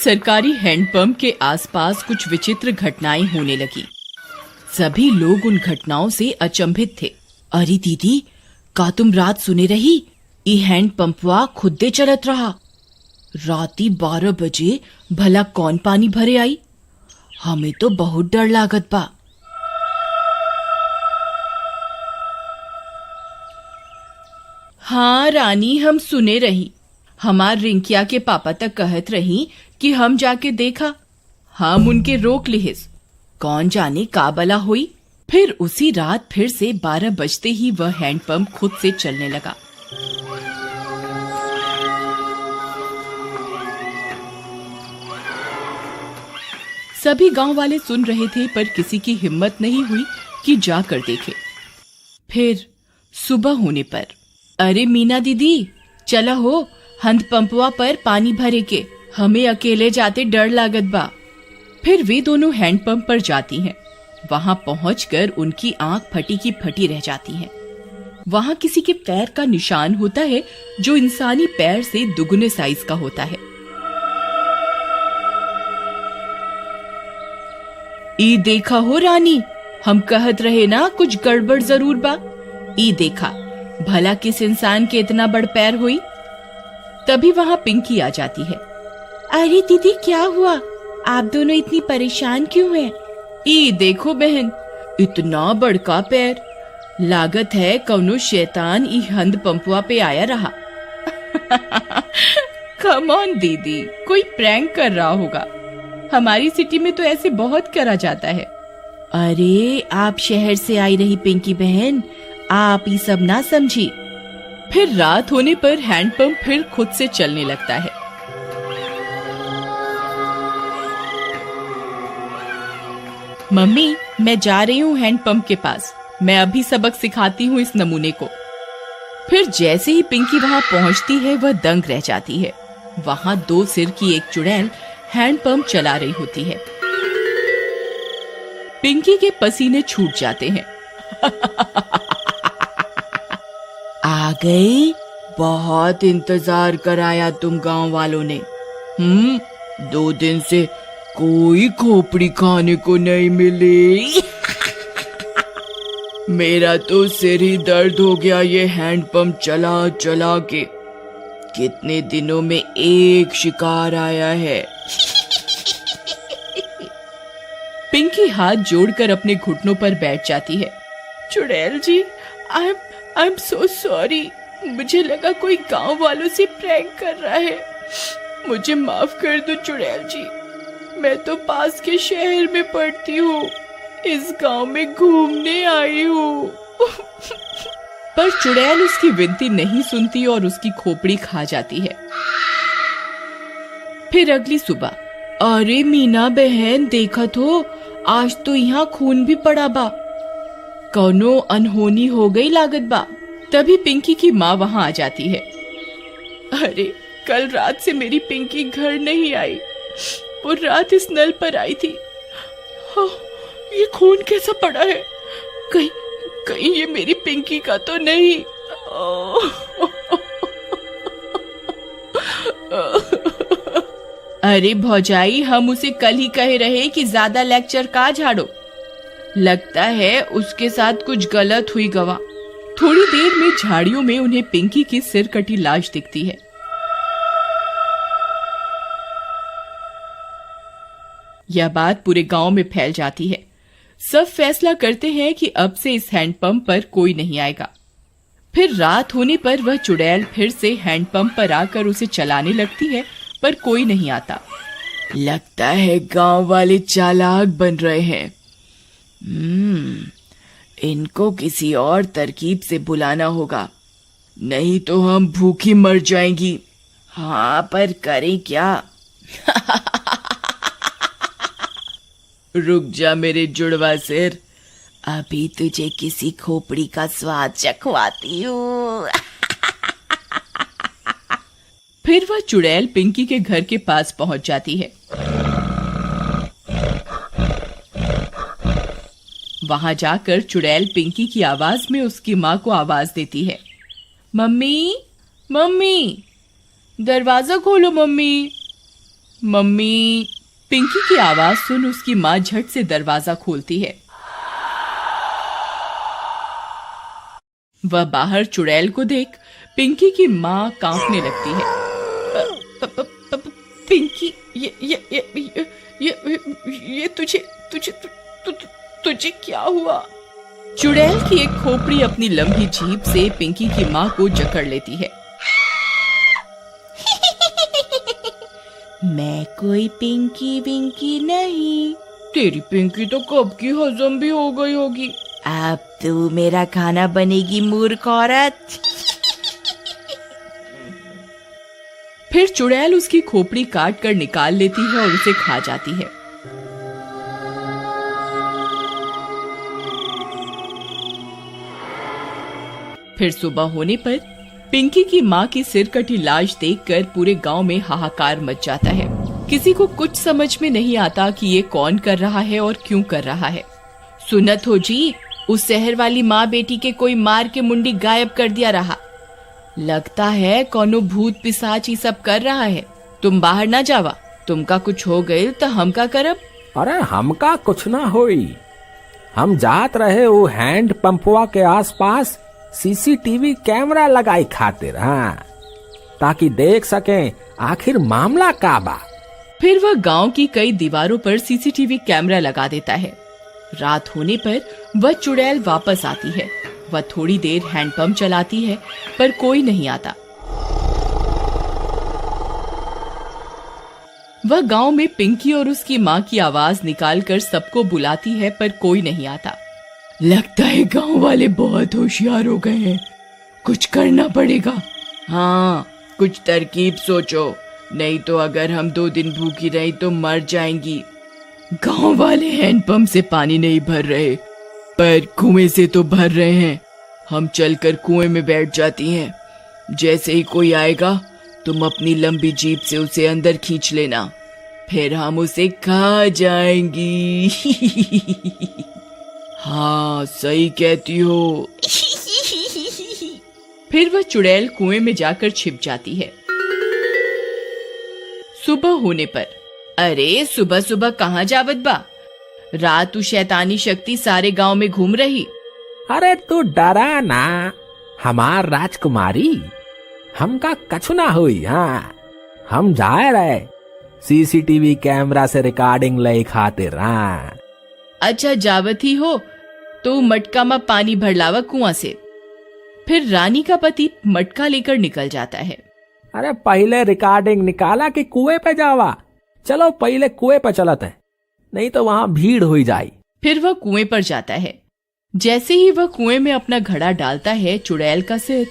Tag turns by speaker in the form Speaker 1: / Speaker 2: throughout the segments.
Speaker 1: सरकारी हैंडपंप के आसपास कुछ विचित्र घटनाएं होने लगी। सभी लोग उन घटनाओं से अचंभित थे। अरे दीदी, का तुम रात सुने रही? ई हैंडपंपवा खुदे चलत रहा। राती 12 बजे भला कौन पानी भरे आई? हमें तो बहुत डर लागत बा। हाँ रानी, हम सुने रही। हमार रिंकिया के पापा तक कहत रही कि हम जाके देखा। हम उनके रोक लिहिस। कौन जाने का बला हुई। फिर उसी रात फिर से 12 बजते ही वह हैंडपंप खुद से चलने लगा। सभी गांव वाले सुन रहे थे, पर किसी की हिम्मत नहीं हुई कि जाकर देखे। फिर सुबह होने पर, अरे मीना दीदी, चला हो, हैंडपंपवा पर पानी भरे के। हमें अकेले जाते डर लागत बा। फिर वे दोनों हैंडपंप पर जाती हैं। वहां पहुंचकर उनकी आंख फटी की फटी रह जाती है। वहां किसी के पैर का निशान होता है जो इंसानी पैर से दुगने साइज का होता है। ई देखा हो रानी, हम कहत रहे ना कुछ गड़बड़ जरूर बा। ई देखा, भला किस इंसान के इतना बड़ पैर हुई। तभी वहां पिंकी आ जाती है। अरे दीदी, क्या हुआ? आप दोनों इतनी परेशान क्यों हैं? ई देखो बहन, इतना बड़का पैर। लागत है कौनो शैतान ई हैंडपंपवा पे आया रहा। कम ऑन दीदी, कोई प्रैंक कर रहा होगा। हमारी सिटी में तो ऐसे बहुत करा जाता है। अरे आप शहर से आई रही पिंकी बहन, आप ये सब ना समझी। फिर रात होने पर हैंडपंप फिर खुद से चलने लगता है। मम्मी, मैं जा रही हूँ हैंडपंप के पास। मैं अभी सबक सिखाती हूँ इस नमूने को। फिर जैसे ही पिंकी वहां पहुंचती है, वह दंग रह जाती है। वहां 2 सिर की एक चुड़ैल हैंडपंप चला रही होती है। पिंकी के पसीने छूट जाते हैं। आ गई? बहुत इंतजार कराया तुम गांव वालों ने। 2 दिन से कोई खोपड़ी खाने को नहीं मिली। मेरा तो सिर ही दर्द हो गया ये हैंडपंप चला चला के। कितने दिनों में एक शिकार आया है। पिंकी हाथ जोड़कर अपने घुटनों पर बैठ जाती है। चुड़ैल जी, आई एम सो सॉरी। मुझे लगा कोई गांव वालों से प्रैंक कर रहा है। मुझे माफ कर दो चुड़ैल जी। मैं तो पास के शहर में पढ़ती हूँ। इस गांव में घूमने आई हूँ। पर चुड़ैल उसकी विनती नहीं सुनती और उसकी खोपड़ी खा जाती है। फिर अगली सुबह, अरे मीना बहन, देखत हो, आज तो यहाँ खून भी पड़ा बा। कौनो अनहोनी हो गई लागत बा। तभी पिंकी की माँ वहां आ जाती है। अरे कल रात से मेरी पिंकी घर नहीं आई। वो रात इस नल पर आई थी। हाँ, ये खून कैसा पड़ा है? कहीं ये मेरी पिंकी का तो नहीं। अरे भौजाई, हम उसे कल ही कहे रहे कि ज्यादा लेक्चर का झाड़ो। लगता है उसके साथ कुछ गलत हुई गवा। थोड़ी देर में झाड़ियों में उन्हें पिंकी की सिर कटी लाश दिखती है। यह बात पूरे गांव में फैल जाती है। सब फैसला करते हैं कि अब से इस हैंडपंप पर कोई नहीं आएगा। फिर रात होने पर वह चुड़ैल फिर से हैंडपंप पर आकर उसे चलाने लगती है, पर कोई नहीं आता। लगता है गांव वाले चालाक बन रहे हैं। इनको किसी और तरकीब से बुलाना होगा, नहीं तो हम भूखी मर जाएंगी। हाँ, पर करें क्या? रुक जा मेरे जुड़वा सिर, अभी तुझे किसी खोपड़ी का स्वाद चखवाती हूँ। फिर वह चुड़ैल पिंकी के घर के पास पहुंच जाती है। वहां जाकर चुड़ैल पिंकी की आवाज में उसकी माँ को आवाज देती है। मम्मी, मम्मी, दरवाजा खोलो मम्मी। मम्मी। पिंकी की आवाज सुन उसकी माँ झट से दरवाजा खोलती है। वह बाहर चुड़ैल को देख पिंकी की माँ कांपने लगती है। पिंकी, ये तुझे क्या हुआ? चुड़ैल की एक खोपड़ी अपनी लंबी जीभ से पिंकी की माँ को जकड़ लेती है। मैं कोई पिंकी विंकी नहीं। तेरी पिंकी तो कब की हजम भी हो गई होगी। अब तू मेरा खाना बनेगी मूर्ख औरत। फिर चुड़ैल उसकी खोपड़ी काट कर निकाल लेती है और उसे खा जाती है। फिर सुबह होने पर पिंकी की माँ की सिर कटी लाश देखकर पूरे गांव में हाहाकार मच जाता है। किसी को कुछ समझ में नहीं आता कि ये कौन कर रहा है और क्यों कर रहा है। सुनत हो जी, उस शहर वाली माँ बेटी के कोई मार के मुंडी गायब कर दिया रहा। लगता है कोनो भूत पिशाच ही सब कर रहा है। तुम बाहर ना जावा, तुमका कुछ हो गए तो हम का करब?
Speaker 2: अरे हमका कुछ ना होई। हम जात रहे वो हैंड पंपवा के आसपास सीसीटीवी कैमरा लगाई खातिर, हाँ, ताकि देख सकें आखिर मामला का बा।
Speaker 1: फिर वह गांव की कई दीवारों पर सीसीटीवी कैमरा लगा देता है। रात होने पर वह चुड़ैल वापस आती है। वह थोड़ी देर हैंडपंप चलाती है पर कोई नहीं आता। वह गांव में पिंकी और उसकी माँ की आवाज निकालकर सबको बुलाती है पर कोई नहीं आता। लगता है गांव वाले बहुत होशियार हो गए हैं, कुछ करना पड़ेगा। हाँ, कुछ तरकीब सोचो, नहीं तो अगर हम 2 दिन भूखी रही तो मर जाएंगी। गांव वाले हैंडपंप से पानी नहीं भर रहे पर कुएं से तो भर रहे हैं। हम चलकर कुएं में बैठ जाती हैं। जैसे ही कोई आएगा तुम अपनी लंबी जीभ से उसे अंदर खींच लेना, फिर हम उसे खा जाएंगी। हाँ, सही कहती हो। फिर वह चुड़ैल कुएं में जाकर छिप जाती है। सुबह होने पर, अरे सुबह सुबह कहाँ जावत बा? रात शैतानी शक्ति सारे गांव में घूम रही।
Speaker 2: अरे तू डरा ना, हमार राजकुमारी, हमका कछु ना हुई। हाँ, हम जाए रहे सीसीटीवी कैमरा से रिकॉर्डिंग ले खातिर। हाँ,
Speaker 1: अच्छा जावत ही हो तो मटका में पानी भर लावा कुआं से। फिर रानी का पति मटका लेकर निकल जाता है।
Speaker 2: अरे पहले रिकॉर्डिंग निकाला कि कुएं पे जावा? चलो पहले कुएं पे चलते हैं, नहीं तो वहां भीड़ हो जाए।
Speaker 1: फिर वह कुएं पर जाता है। जैसे ही वह कुएं में अपना घड़ा डालता है, चुड़ैल का सिर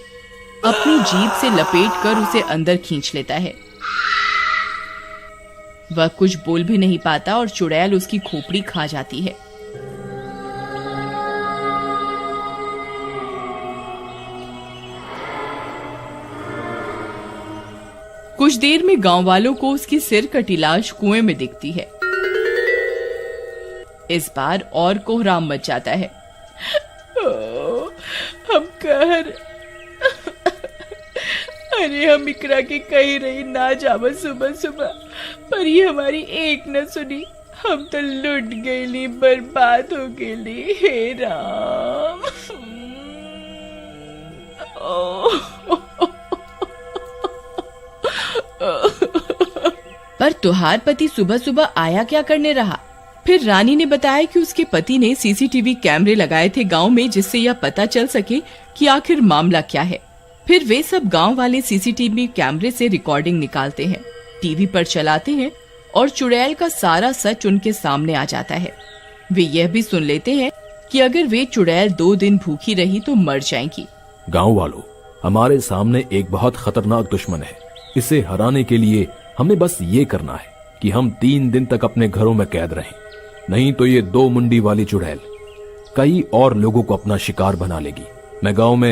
Speaker 1: अपनी जीभ से लपेटकर उसे अंदर खींच लेता है। वह कुछ बोल भी नहीं पाता और चुड़ैल उसकी खोपड़ी खा जाती है। कुछ देर में गांव वालों को उसकी सिर कटी लाश कुएं में दिखती है। इस बार और कोहराम मच जाता है। हम कहर, अरे हम इकरा के कही रही ना जावा सुबह सुबह, पर ये हमारी एक न सुनी। हम तो लुट गईली, बर्बाद हो गईली। हे राम। पर तुहार पति सुबह सुबह आया क्या करने रहा? फिर रानी ने बताया कि उसके पति ने सीसीटीवी कैमरे लगाए थे गांव में, जिससे यह पता चल सके कि आखिर मामला क्या है। फिर वे सब गांव वाले सीसीटीवी कैमरे से रिकॉर्डिंग निकालते हैं, टीवी पर चलाते हैं और चुड़ैल का सारा सच उनके सामने आ जाता है। वे यह भी सुन लेते हैं कि अगर वे चुड़ैल 2 दिन भूखी रही तो मर जाएंगी।
Speaker 3: गांव वालों, हमारे सामने एक बहुत खतरनाक दुश्मन है। इसे हराने के लिए हमें बस ये करना है कि हम 3 दिन तक अपने घरों में कैद रहें, नहीं तो ये 2 मुंडी वाली चुड़ैल कई और लोगों को अपना शिकार बना लेगी। मैं गांव में